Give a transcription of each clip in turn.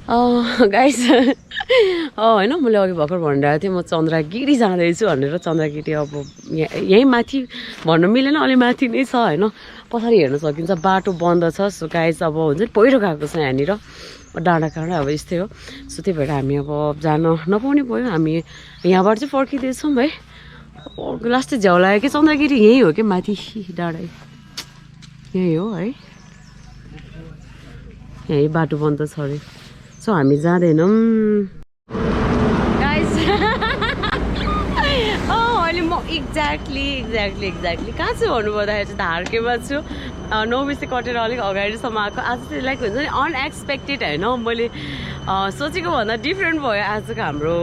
Guys होइन मैले अघि भर्खर भनिरहेको थिएँ म चन्द्रगिरी जाँदैछु भनेर। चन्द्रगिरी अब यहीँ माथि भन्नु मिलेन, अलि माथि नै छ होइन, पछाडि हेर्न सकिन्छ। बाटो बन्द छ। सो गाइस अब हुन्छ नि पहिरो गएको छ यहाँनिर डाँडा काँडा, अब यस्तै हो। सो त्यही भएर हामी अब जान नपाउने भयो। हामी यहाँबाट चाहिँ फर्किँदैछौँ है। लास्ट झ्याउ लाग्यो कि चन्द्रगिरी यहीँ हो कि माथि डाँडा यहीँ हो है। यहीँ बाटो बन्द छ अरे। सो हामी जाँदैनौँ गाइस। अहिले म एक्ज्याक्टली कहाँ छु भन्नुपर्दाखेरि चाहिँ धारकेमा छु। 9 बजी कटेर अलिक अगाडिसम्म आएको। आज चाहिँ लाइक हुन्छ नि अनएक्सपेक्टेड होइन, मैले सोचेको भन्दा डिफ्रेन्ट भयो आजको हाम्रो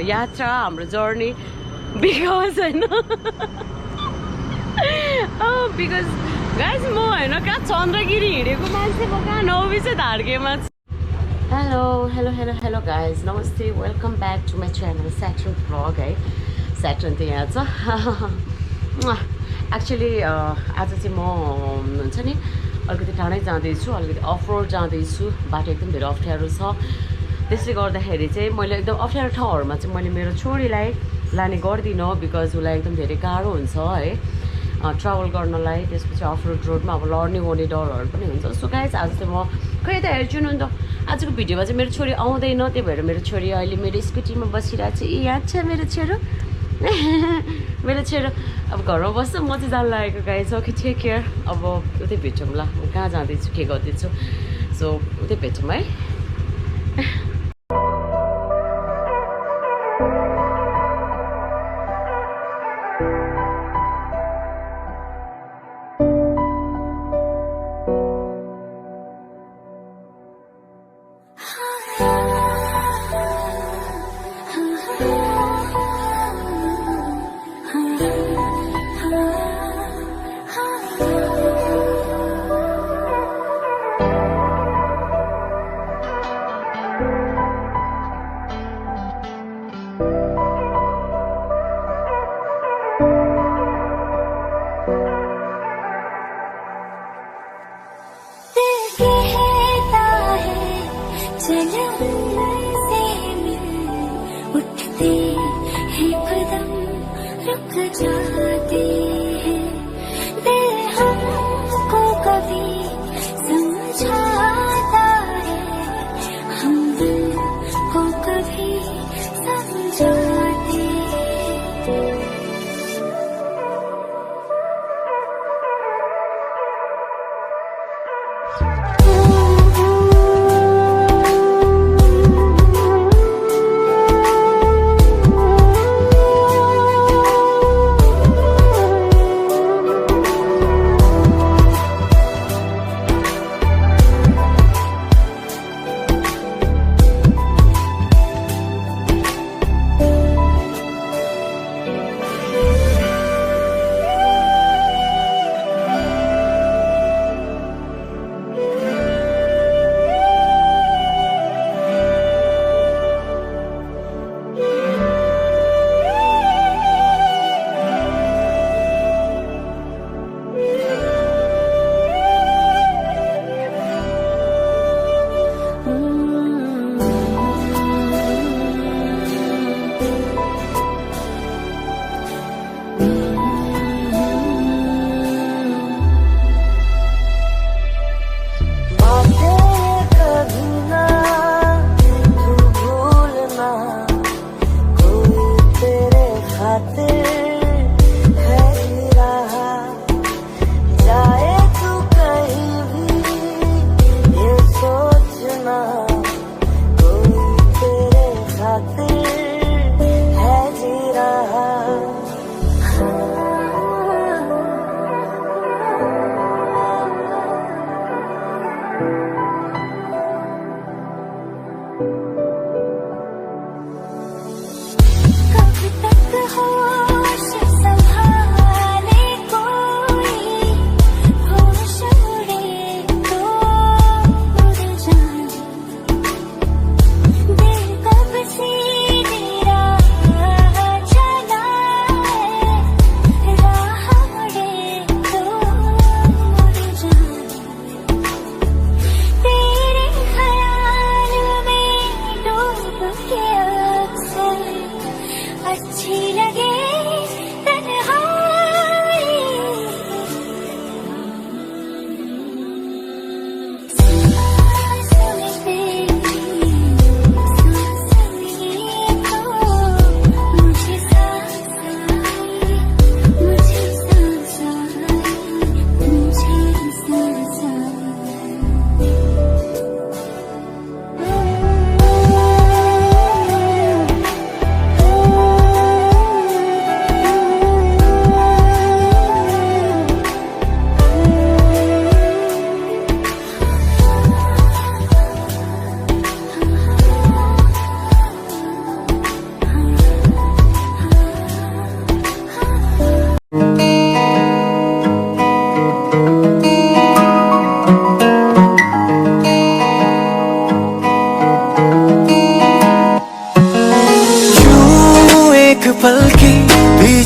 यात्रा, हाम्रो जर्नी। बिकज होइन बिकज गाइस म होइन कहाँ चन्द्रगिरी हिँडेको मान्छे, म कहाँ 9 बजी धारकेमा छु। हेलो गाइज, नमस्ते, welcome back to my channel Saturn vlog है। स्याटरन त यहाँ छ एक्चुली। आज चाहिँ म हुन्छ नि अलिकति टाढै जाँदैछु, अलिकति अफ रोड जाँदैछु। बाटो एकदम धेरै अप्ठ्यारो छ। त्यसले गर्दाखेरि चाहिँ मैले एकदम अप्ठ्यारो ठाउँहरूमा चाहिँ मैले मेरो छोरीलाई लाने गर्दिनँ, बिकज उसलाई एकदम धेरै गाह्रो हुन्छ है ट्राभल गर्नलाई। त्यसपछि अफ रोडमा अब लड्ने ओर्ने डरहरू पनि हुन्छ। सो गाइज आज चाहिँ म खै त हेर्छु नि त आजको भिडियोमा चाहिँ मेरो छोरी आउँदैन। त्यही भएर मेरो छोरी अहिले मेरो स्कुटीमा बसिरहेको छ। यहाँ छ मेरो छोरो मेरो छोरो अब घरमा बस्छ, म चाहिँ जान लागेको गाइज। Okay take care. अब उतै भेटौँ ल, म कहाँ जाँदैछु के गर्दैछु। सो उतै भेटौँ है।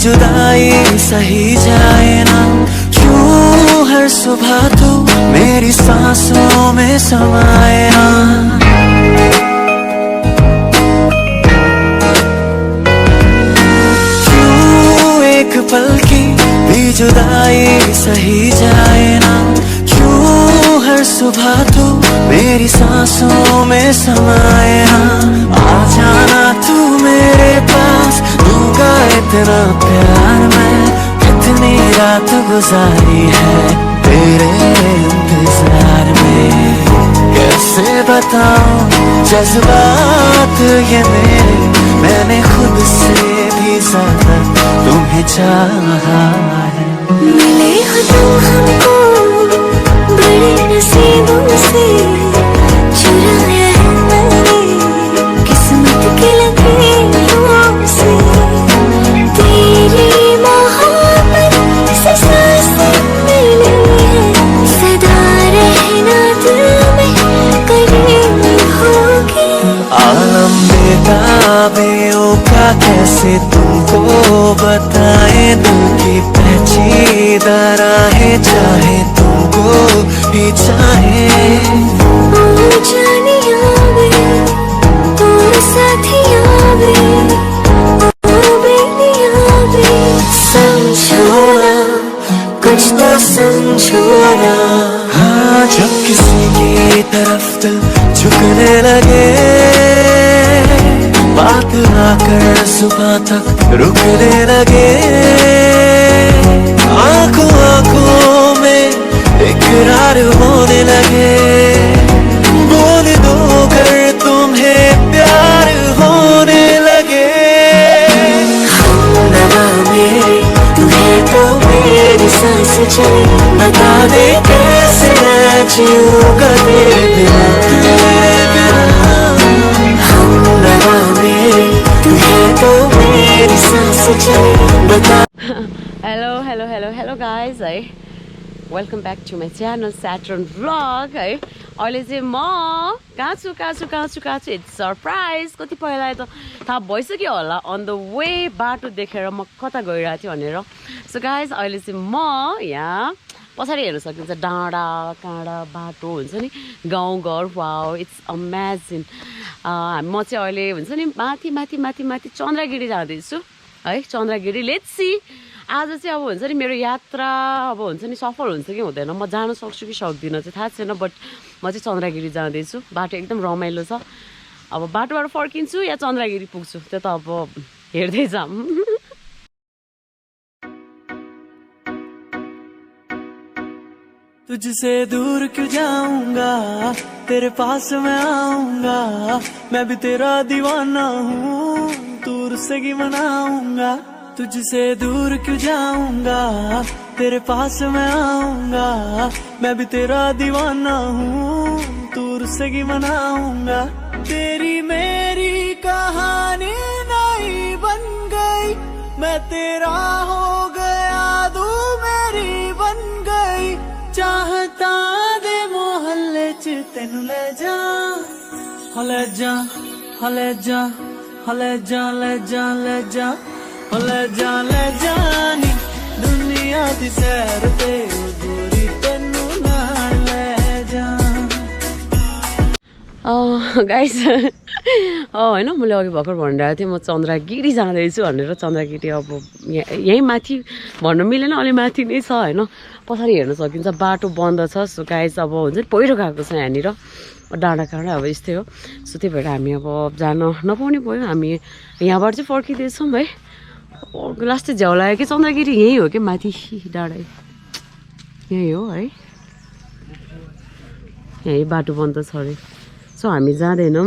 जुदाई सही जाए ना, क्यों हर सुबह तू मेरी सांसों में समाए ना। क्यों एक पल की भी जुदाई सही जाए ना, क्यों हर सुबह तू मेरी सांसों में समाए ना। आ जाना तू मेरे पास, दूंगा इतना प्यार मैं, कितनी रात गुजारी है तेरे इंतजार में। कैसे बताऊं जज्बात ये मेरे, मैंने खुद से भी ज्यादा तुम्हें चाहा है। मिले हो तुम हमको बड़े नसीबों से, चुराया है मैंने किस्मत के लकीरों से। तेरी मोहब्बत से सांसें मिली है, सदा रहना दिल में करीब होगी। आलम बेताबियों का कैसे तुमको बताए, दिल की पेचीदा राहें चाहे तुमको भी चाहे। ओ जानिया वे, ओ साथिया वे, ओ बेनिया वे, समझो ना कुछ तो समझो ना। हाँ जब किसी की तरफ दिल झुकने लगे, बात आकर सुबह तक रुकने लगे। आंखों आंखों में इकरार होने लगे, बोल दो कर तुम्हें प्यार होने लगे। नवा मेरे तू है तो मेरी सांस चले, बता दे कैसे मैं जीऊंगा तेरे बिना, तेरे बिना। नवा मेरे तू है तो मेरी सांस चले, बता। हेलो गाइज है, welcome back to my channel Saturn vlog है। अहिले चाहिँ म कहाँ छु इट्स सरप्राइज। कतिपयलाई त थाहा भइसक्यो होला अन द वे बाटो देखेर म कता गइरहेको थिएँ भनेर। सो गाइज अहिले चाहिँ म यहाँ पछाडि हेर्न सकिन्छ डाँडा काँडा बाटो हुन्छ नि, गाउँघर। Wow it's amazing. म चाहिँ अहिले हुन्छ नि माथि माथि माथि माथि चन्द्रगिरी जाँदैछु है। चन्द्रगिरी लेट्स सी आज चाहिँ अब हुन्छ नि मेरो यात्रा अब हुन्छ नि सफल हुन्छ कि हुँदैन, म जान सक्छु कि सक्दिनँ चाहिँ थाहा छैन। बट म चाहिँ चन्द्रगिरी जाँदैछु। बाटो एकदम रमाइलो छ। अब बाटोबाट फर्किन्छु या चन्द्रगिरी पुग्छु त्यो त अब हेर्दै जाऊँ। तुझसे दूर क्यों जाऊंगा, तेरे पास मैं आऊंगा। मैं भी तेरा दीवाना हूँ, दूर से ही मनाऊंगा। तुझसे दूर क्यों जाऊंगा, तेरे पास मैं आऊंगा। मैं भी तेरा दीवाना हूँ, दूर से ही मनाऊंगा। तेरी मेरी कहानी नई बन गई, मैं तेरा हो गया तू मेरी बन गई। चाहता दे मोहल्ले च तेनू ले जा, ले जा, ले जा, ले जा, ले जा, ले जा, ले जा, ले जानी दुनिया दी सैर ते गोरी तेनू नाल ले जा। गाइस होइन मैले अघि भर्खर भनिरहेको थिएँ म चन्द्रगिरी जाँदैछु भनेर। चन्द्रगिरी अब यहीँ माथि भन्न मिलेन, अलि माथि नै छ होइन। पछाडि हेर्न सकिन्छ बाटो बन्द छ। सो गाइस अब हुन्छ नि पहिरो गएको छ यहाँनिर डाँडा काँडा अब यस्तै हो। सो त्यही भएर हामी अब जान नपाउने भयो। हामी यहाँबाट चाहिँ फर्किँदैछौँ है। लास्ट चाहिँ झ्याउ लाग्यो कि चन्द्रगिरी यहीँ हो कि माथि डाँडा यहीँ हो है। यहीँ बाटो बन्द छ अरे। सो हामी जाँदैनौँ।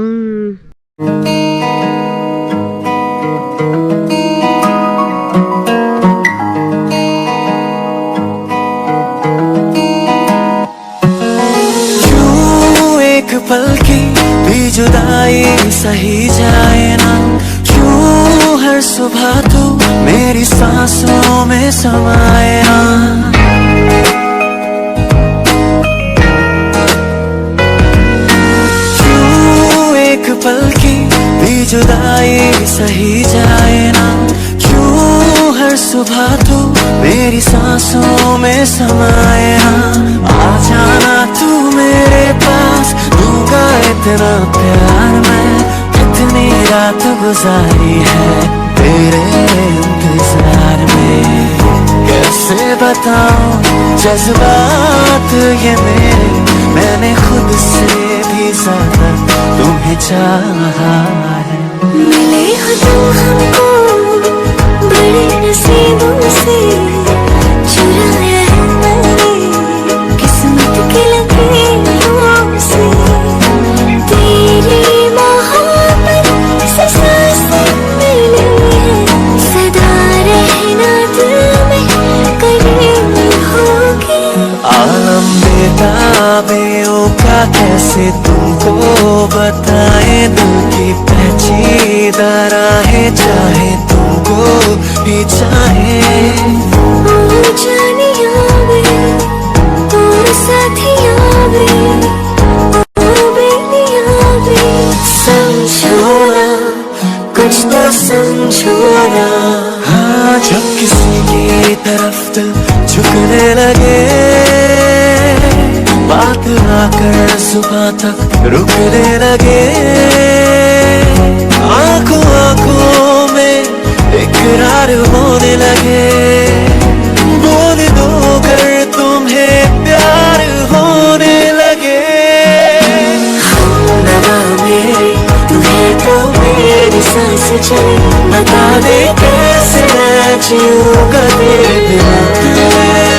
एक पल की भी जुदाई सही जाए ना, क्यों हर सुबह तू मेरी सांसों में समाए ना। क्यों एक पल की भी जुदाई सही जाए ना, क्यों हर सुबह तू मेरी सांसों में समाए, आ जाना तू मेरे पास, दूंगा इतना प्यार मैं, कितनी रात गुजारी है तेरे इंतजार में। कैसे बताऊं जज्बात ये मेरे, मैंने खुद से भी ज्यादा तुम्हें चाहा है। मिले हो तुम हमको बड़े नसीबों से, चुराया है मैंने किस्मत के लकीरों से। तेरी मोहब्बत से सांसें मिली है, सदा रहना दिल में करीब होगी। आलम बेताबियों का कैसे तुमको बताए, दिल की पेचीदा राहें चाहे तुमको भी चाहे। ओ जानिया वे, ओ साथिया वे, ओ बेनिया वे, समझो ना कुछ तो समझो ना। हाँ, जब किसी की तरफ दिल झुकने लगे, बात आकर सुबह तक रुकने लगे, आंखों आंखों में इकरार होने लगे, बोल दो कर तुम्हें प्यार होने लगे। लगा मेरी तुम्हें तो मेरी सांस चली, बता दे कैसे मैं जीऊंगा तेरे बिना, तेरे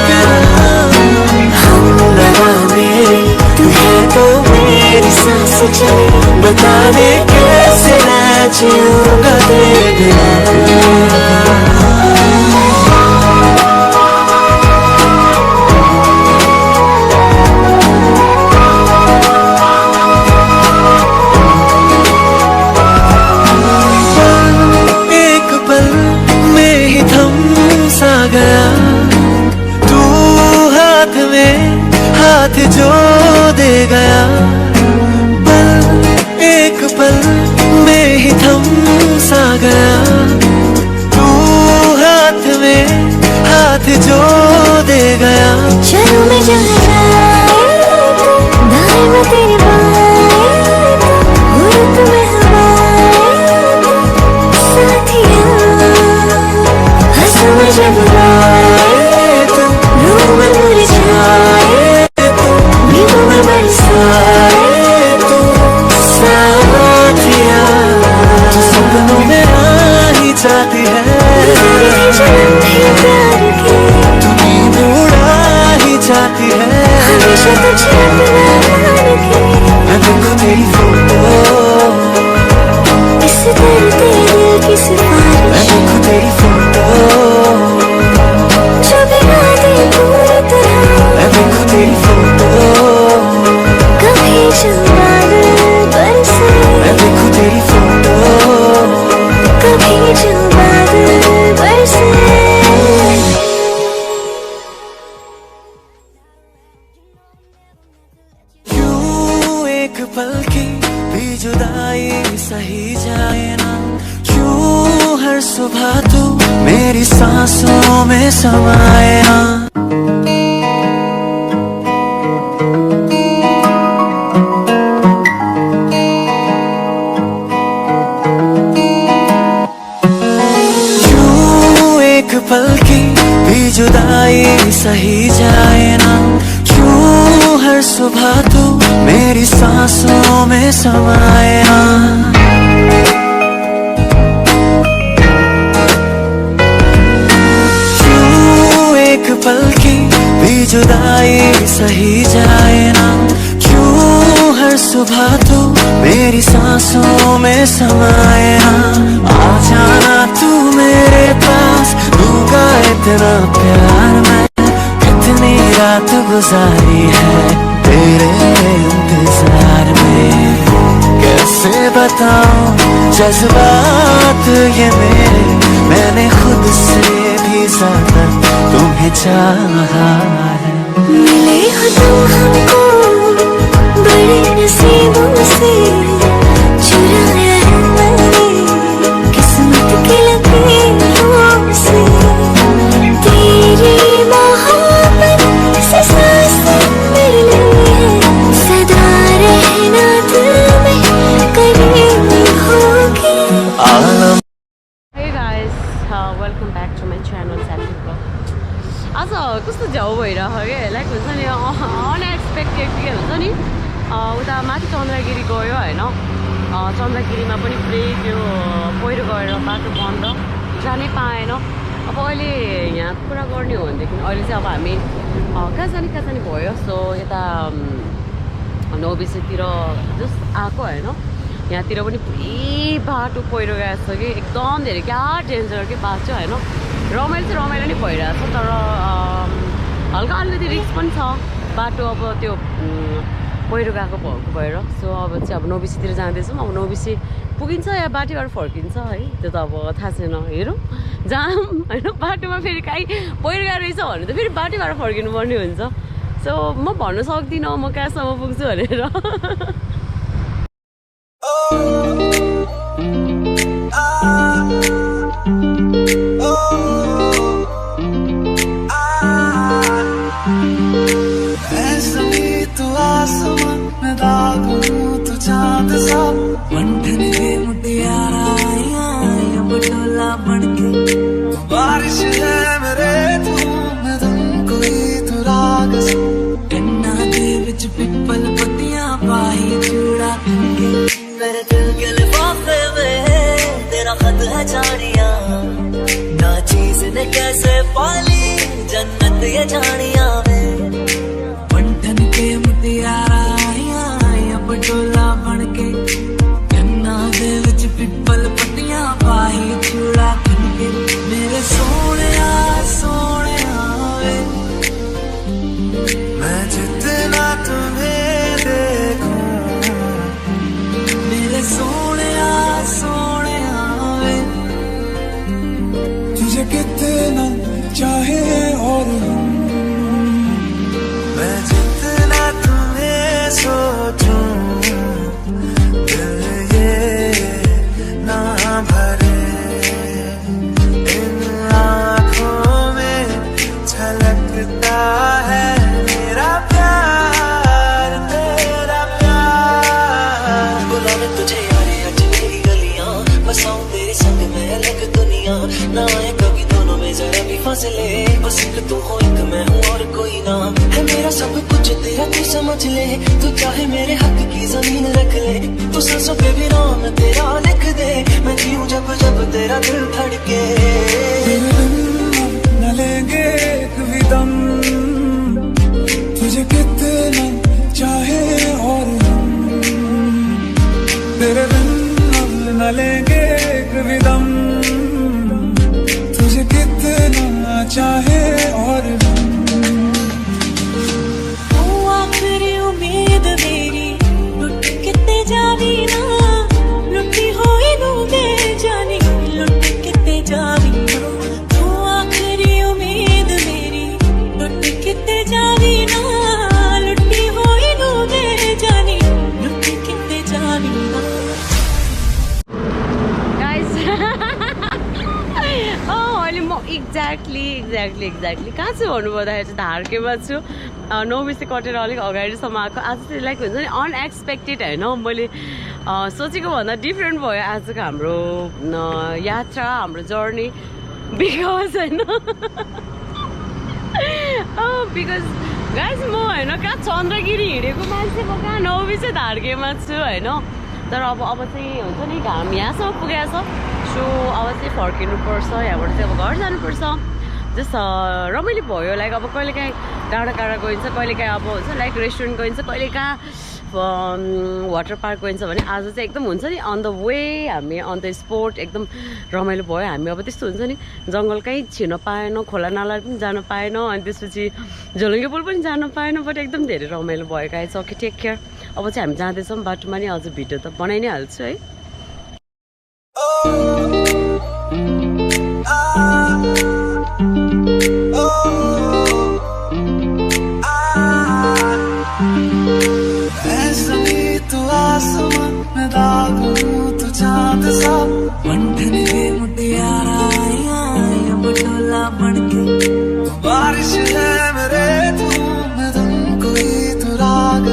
बिना। लगा मेरी तुम्हें तो मेरी सांस चली, बता दे कैसे मैं जीऊंगा तेरे बिना। हाथ जो दे गया, पल एक पल में ही थम सा गया, तू हाथ में हाथ जो दे गया। चलो मैं जहाँ जाए दाएं में तेरी बाएं, और तुम्हें हवाएं साथिया, हंसू मैं जब गाए तो रूह में मुरझाए, नींबू में बरसाए तो साथिया। जो सपनों में आ ही जाती है, जन्म भी प्यार के तू नींद उड़ा ही जाती है, हमेशा तुझे अपना मान के। मैं देखूं तेरी फोटो, इस दिल तेरे की सिफारिश, मैं देखूं तेरी फोटो, जो बिना दे पूरी तरह, मैं देखूं तेरी फोटो, कभी जो बादल बरसे, मैं देखूं तेरी फोटो, कभी जो बादल बरसे। क्यों एक पल की भी जुदाई सही जाए ना, क्यों हर सुबह तू मेरी सांसों में समाए ना। क्यों एक पल की भी जुदाई सही जाए ना, क्यों हर सुबह तू मेरी सांसों में समाए ना। क्यों एक पल की भी जुदाई सही जाए ना, क्यों हर सुबह तू मेरी सांसों में समाए ना, आ जाना तू मेरे पास, दूंगा इतना प्यार मैं, कितनी रात गुजारी है तेरे इंतजार में। कैसे बताऊं जज्बात ये मेरे, मैंने खुद से भी ज्यादा तुम्हें चाहा है। मिले हो तुम हमको बड़े नसीबों से, चुराया है मैंने किस्मत के लकीरों से। भइरहेको क्या लाइक हुन्छ नि अनएक्सपेक्टेड के हुन्छ नि उता माथि चन्द्रगिरी गयो होइन चन्द्रगिरीमा पनि पुरै त्यो पहिरो गएर बाटो बन्द जानै पाएन अब अहिले यहाँ कुरा गर्ने हो भनेदेखि अहिले चाहिँ अब हामी कहाँ जाने भयो सो यता नौबिसेतिर जस्ट आएको होइन यहाँतिर पनि पुरै बाटो पहिरो गएको छ कि एकदम धेरै क्या डेन्जर के बाटो होइन रमाइलो चाहिँ रमाइलो नै भइरहेछ तर हल्का अलिकति रिस्क पनि छ बाटो अब त्यो पहिरो गएको भएर सो अब चाहिँ अब नौबिसीतिर जाँदैछौँ अब नौबिसी पुगिन्छ या बाटोबाट फर्किन्छ है त्यो त अब थाहा छैन हेरौँ जाम होइन बाटोमा फेरि काहीँ पहिरो गएको रहेछ भने त फेरि बाटोबाट फर्किनु पर्ने हुन्छ सो म भन्न सक्दिनँ म कहाँसम्म पुग्छु भनेर मंडन के मुटियारा अब डोला बनके बारिश है मेरे मैं तुमको ही तू राग कन्ना दे विच पिपल पत्तियां पाई चूड़ा के मेरे दिल के लिफाफे में तेरा खत है जानिया ना चीज ने कैसे पाली जन्नत ये जानिया में मंडन के मुटियारा अब डोला बनके पिपल पत्तियां पाई चूड़ा के मेरे सोने वे मैं जितना तुम्हें देखूं मेरे सोने वे तुझे कितना चाहे और मैं जितना तुम्हें सोचूं भरे इन आँखों में झलकता है मेरा प्यार तेरा प्यार बुलाने तुझे यारे आज मेरी गलियां बसाऊं तेरे संग में अलग दुनिया ना आए कभी दोनों में जरा भी फासले बस एक तू हो एक मैं हूँ और कोई ना है मेरा सब कुछ तेरा तू समझ ले तू चाहे मेरे हक की जमीन रख ले तू सांसों पे भी नाम तेरा लिख दे मैं जीऊं जब जब तेरा दिल धड़के न लेंगे कभी दम तुझे कितना चाहे और तेरे बिन न लेंगे कभी दम तुझे कितना चाहे और आखिरी उम्मीद मेरी लुट किते जावी ना लुटी होई नू दे जानी लुट किते जावी ना तू आखिरी उम्मीद मेरी लुट किते जावी ना लुटी होई नू दे जानी लुट किते जावी ना गाइस अहिले म एक्ज्याक्टली कहाँ छु भन्नुपर्दाखेरि चाहिँ धारकेमा छु नौबिसे कटेर अलिक अगाडिसम्म आएको आज चाहिँ लाइक हुन्छ नि अनएक्सपेक्टेड होइन मैले सोचेको भन्दा डिफ्रेन्ट भयो आजको हाम्रो यात्रा हाम्रो जर्नी बिकज होइन बिकज गाइस म होइन कहाँ चन्द्रगिरी हिँडेको मान्छे म कहाँ नौबिसे धारकेमा छु होइन तर अब चाहिँ हुन्छ नि घाम यहाँसम्म पुगेको छ सो अब चाहिँ फर्किनुपर्छ यहाँबाट चाहिँ अब घर जानुपर्छ जस्ट रमाइलो भयो लाइक अब कहिलेकाहीँ टाढा गइन्छ कहिलेकाहीँ अब हुन्छ लाइक रेस्टुरेन्ट गइन्छ कहिले कहाँ वाटर पार्क गइन्छ भने आज चाहिँ एकदम हुन्छ नि अन द वे हामी अन द स्पोट एकदम रमाइलो भयो हामी अब त्यस्तो हुन्छ नि जङ्गल कहीँ छिर्न पाएन खोला नाला पनि जान पाएन अनि त्यसपछि झोलुङ्गे पुल पनि जान पाएन बट एकदम धेरै रमाइलो भयो गाइस ओके टेक केयर अब चाहिँ हामी जाँदैछौँ बाटोमा नि अझ भिडियो त बनाइ नै हाल्छु है मंडन के मुटियारा अब डोला बनके बारिश है मेरे मैं तुमको ही तू राग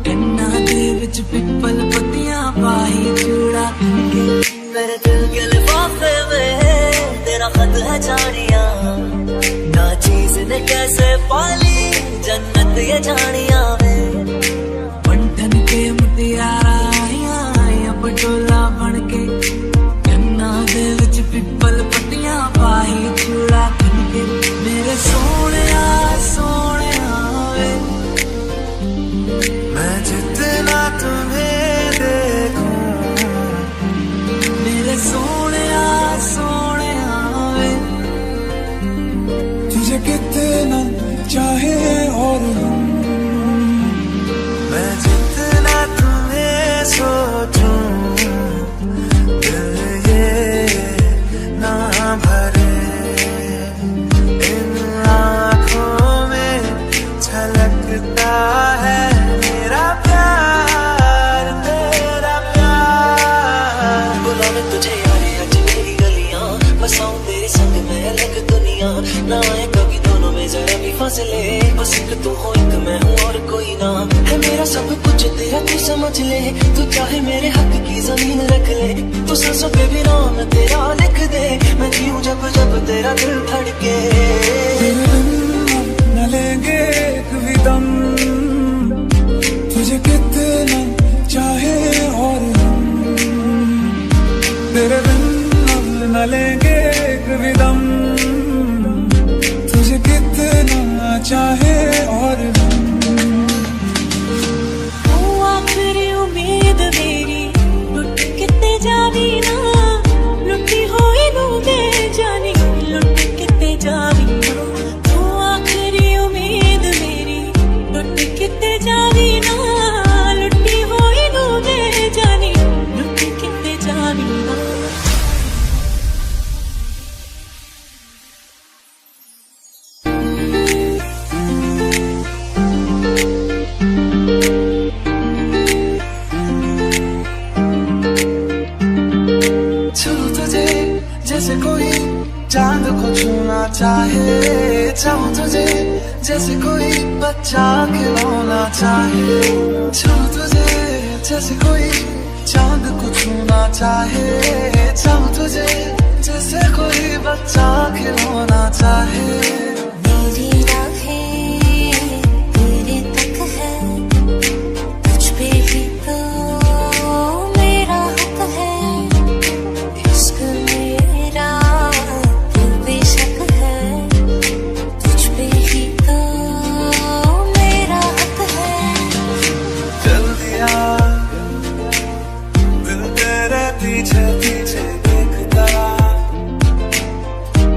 कन्ना दे विच पिपल पत्तियां पाई चूड़ा के मेरे दिल के लिफाफे में तेरा खत है जानिया ना चीज ने कैसे पाली जानिया वे बंठन के मुटियारा आया पटोला बन के गन्ना दे विच पिपल पट्टियां पाई चूड़ा बन के मेरे सोने वे मैं जितना तुम्हें देखूं मेरे सोने वे तुझे कितना चाहे और हम मैं जितना तुम्हें सोचूं दिल ये ना भरे इन आँखों में झलकता है मेरा प्यार तेरा प्यार बुलावे तुझे यारे आज मेरी गलियां बसाऊं तेरे संग मैं अलग दुनिया ना आए कभी दोनों में जरा भी फासले बस एक तू हो एक मैं हूँ और कोई ना है मेरा सब कुछ तेरा तू समझ ले तू चाहे मेरे हक की जमीन रख ले तू सांसों पे भी नाम तेरा लिख दे मैं जीऊं जब जब तेरा दिल धड़के न लेंगे कभी दम तुझे कितना चाहे और हम तेरे बिन हम न लेंगे कभी दम तुझे कितना चाहे और हम तू आखिरी उम्मीद मेरी लुट किते जावी ना लुटी होई नू दे जानी लुट किते जावी ना तू आखिरी उम्मीद मेरी लुट किते जावी ना लुटी होई नू दे जानी लुट किते जावी ना छू तुझे जैसे कोई चांद को छूना चाहे चाहूं तुझे जैसे कोई बच्चा खिलौना चाहे छू तुझे जैसे कोई चांद को छूना चाहे चाहूं तुझे जैसे कोई बच्चा खिलौना चाहे मेरी राहें तेरे तक है तुझ पे ही तो मेरा हक है इश्क मेरा तू बेशक है तुझ पे ही तो मेरा हक है चल दिया दिल तेरे पीछे पीछे देखता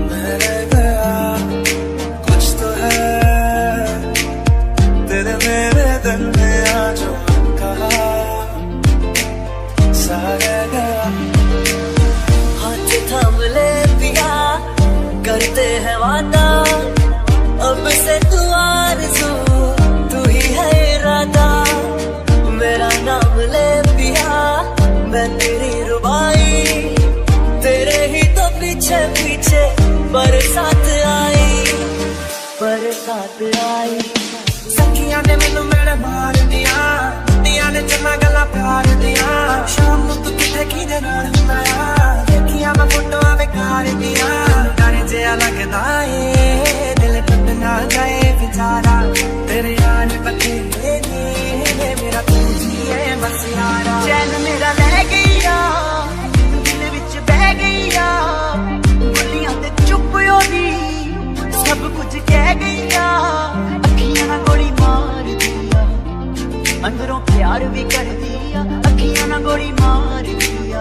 मैं रह गया कुछ तो है तेरे मेरे दिल में आज कहा सा रह गया हाथ थाम ले पिया करते हैं वादा अब से तू आरज़ू तू ही है इरादा मेरा नाम ले पिया मैं तेरी रुबाई तेरे ही तो पीछे पीछे बरसात आई सखियां ने मैनू मेरे मार दिया ने चन्ना गल्लां प्यार दिया शाम नूं तू किथे किदे नाल हुंदा देखिया मैं फोटोआं बेकार दिया डर जिहा लगदा ए दिल टुट ना जाए बेचारा तेरे यार बथेरे ने मेरा तू जी है बस यारा चैन मेरा रह गईया दिल विच बह गईया बोलियां ते चुप होदी सब कुछ कह गईया अखियां ना गोली मार दिया अंदरों प्यार भी कर दिया अखियां ना गोली मार दिया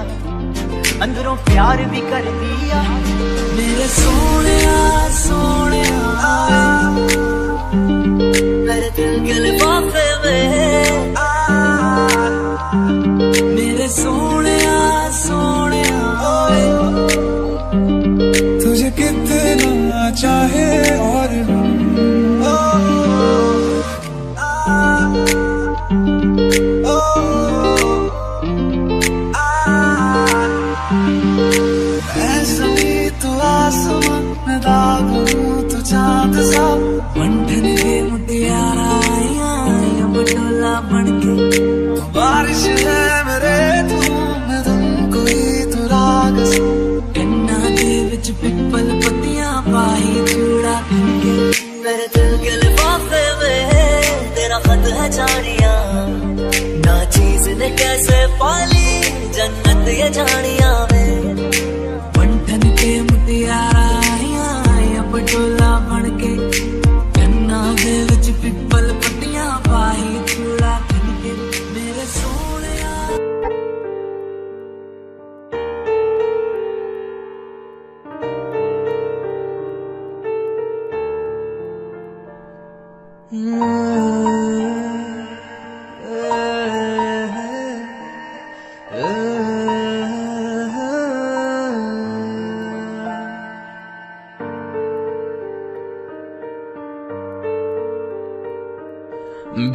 अंदरों प्यार भी कर दिया मेरे सोने मेरे दिल के लिफाफे में मेरे सोने तुझे कितना चाहे और हम चांद सा बंठन के मुटियारा आया पटोला बन के बारिश है मेरे तू मैं पाली जन्नत ये जानिया वे पंठन के मुटियारा आया पटोला बन के कन्ना दे विच पिपल पट्टियां पाई चूड़ा खन के मेरे सोनिया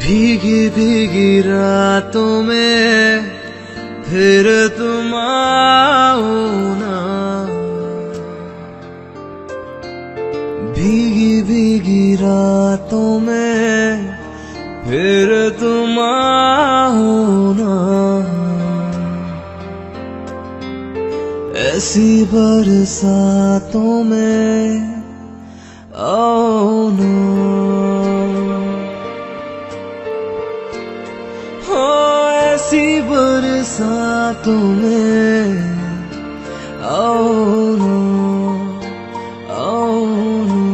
भीगी भीगी रातों में फिर तुम आओ ना भीगी भीगी रातों में फिर तुम आओ ना ऐसी बरसातों में आओ ना ऐसी बरसातों में आओ ना आओ ना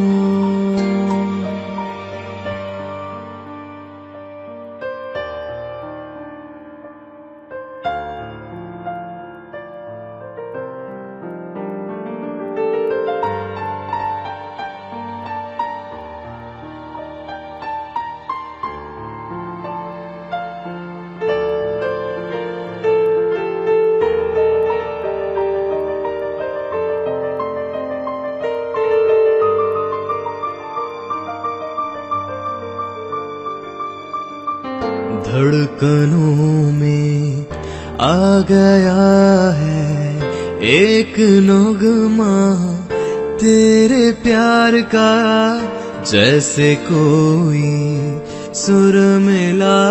धड़कनों में आ गया है एक नगमा तेरे प्यार का जैसे कोई सुर मिला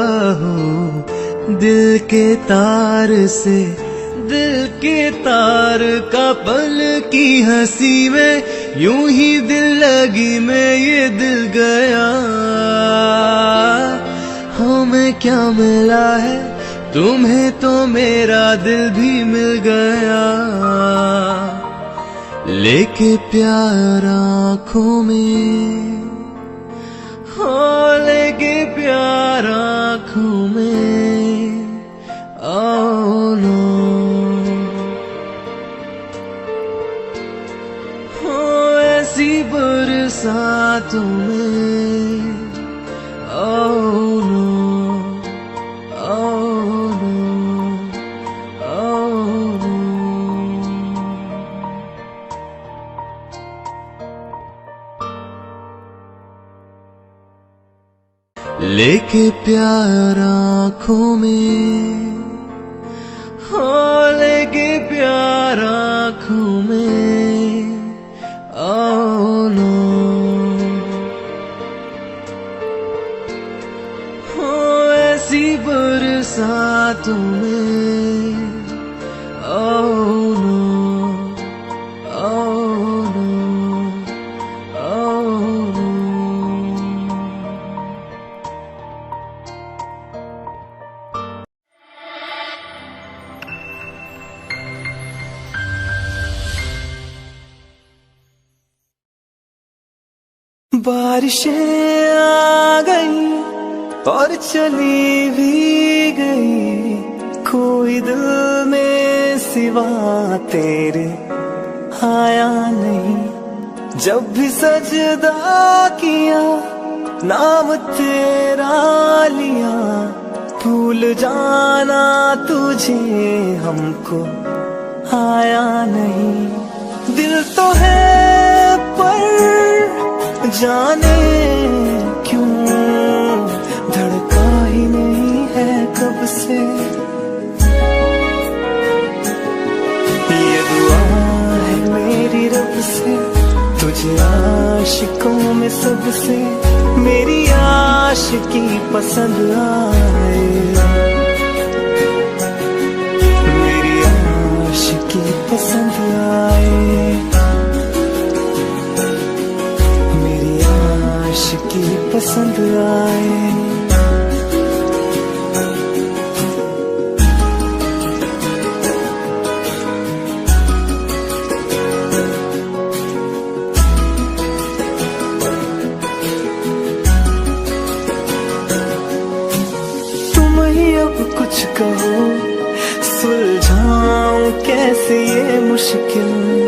हो दिल के तार से दिल के तार का पल की हंसी में यूं ही दिल लगी में ये दिल गया हमें क्या मिला है तुम्हें तो मेरा दिल भी मिल गया लेके प्यार आँखों में हो लेके प्यार आँखों में आओ ना हो ऐसी बरसातों में आओ ना लेके प्यार आँखों में हो लेके प्यार आँखों में आओ ना हो ऐसी बरसातों में आओ ना आओ ना आओ ना बारिशें आ गई और चली भी गई कोई दिल में सिवा तेरे आया नहीं जब भी सजदा किया नाम तेरा लिया भूल जाना तुझे हमको आया नहीं दिल तो है पर जाने क्यों धड़का ही नहीं है कब से ये दुआ है मेरी रब से तुझे आशिकों में सबसे मेरी आशिकी पसंद आए मेरी आशिकी पसंद आए की पसंद आए कैसी ये मुश्किल